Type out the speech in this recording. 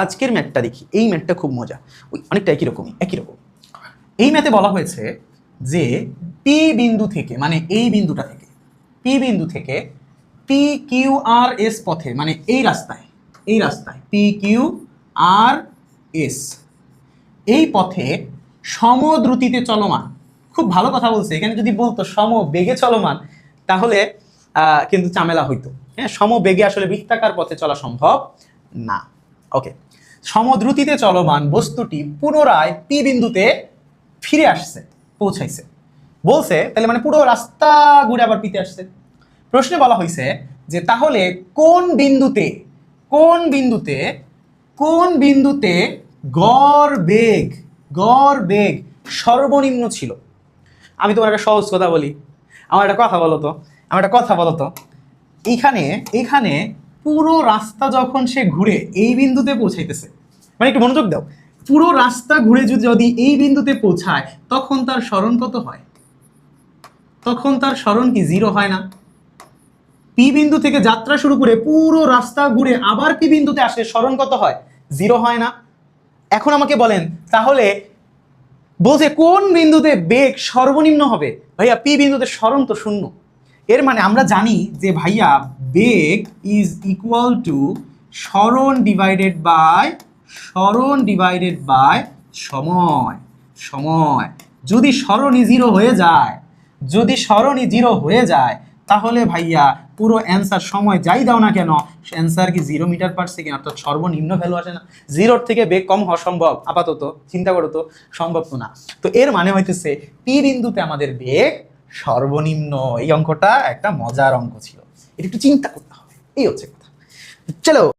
আজকের ম্যাথটা দেখি, এই ম্যাথটা খুব মজা, ওই অনেকটা একই রকম। এই ম্যাথে বলা হয়েছে যে পি বিন্দু থেকে, মানে এই বিন্দুটা থেকে, পি বিন্দু থেকে পি কিউ আর এস পথে, মানে এই রাস্তায় পি কিউ আর এস এই পথে সমদ্রুতিতে চলমান। খুব ভালো কথা বলছে, এখানে যদি বলতো সমবেগে চলমান তাহলে কিন্তু ঝামেলা হইতো। হ্যাঁ, সমবেগে আসলে বৃত্তাকার পথে চলা সম্ভব না। ওকে, সমদ্রুতিতে চলমান বস্তুটি পুনরায় পি বিন্দুতে ফিরে আসছে, পৌঁছাইছে বলছে, তাহলে মানে পুরো রাস্তা ঘুরে আবার পিতে আসছে। প্রশ্নে বলা হয়েছে যে তাহলে কোন বিন্দুতে গড় বেগ সর্বনিম্ন ছিল। আমি তোমার একটা সহজ কথা বলি, আমার একটা কথা বলো তো এইখানে পুরো রাস্তা যখন সে ঘুরে এই বিন্দুতে পৌঁছাইতেছে, মানে একটু মনোযোগ দাও, পুরো রাস্তা ঘুরে যদি এই বিন্দুতে পৌঁছায় তখন তার সরণ কত হয়? তখন তার সরণ কি 0 হয় না? পি বিন্দু থেকে যাত্রা শুরু করে পুরো রাস্তা ঘুরে আবার পি বিন্দুতে আসে, সরণ কত হয়? 0 হয় না? এখন আমাকে বলেন তাহলে বলছে কোন বিন্দুতে বেগ সর্বনিম্ন হবে? ভাইয়া পি বিন্দুতে সরণ তো 0। এর মানে আমরা জানি যে ভাইয়া বেগ ইজ ইকুয়াল টু সরণ ডিভাইডেড বাই সময়। যদি সরণই 0 হয়ে যায় তাহলে ভাইয়া পুরো অ্যান্সার, সময় যাই দাও না কেন, অ্যান্সার কি 0 মিটার পার সেকেন্ড, অর্থাৎ সর্বনিম্ন ভ্যালু আসে না। 0 থেকে বেগ কম হওয়া সম্ভব? আপাতত চিন্তা করো তো, সম্ভব তো না। তো এর মানে হইতেছে পি বিন্দুতে আমাদের বেগ সর্বনিম্ন। এই অঙ্কটা একটা মজার অঙ্ক ছিল, এটা একটু চিন্তা করতে হবে, এই হচ্ছে কথা। চলো।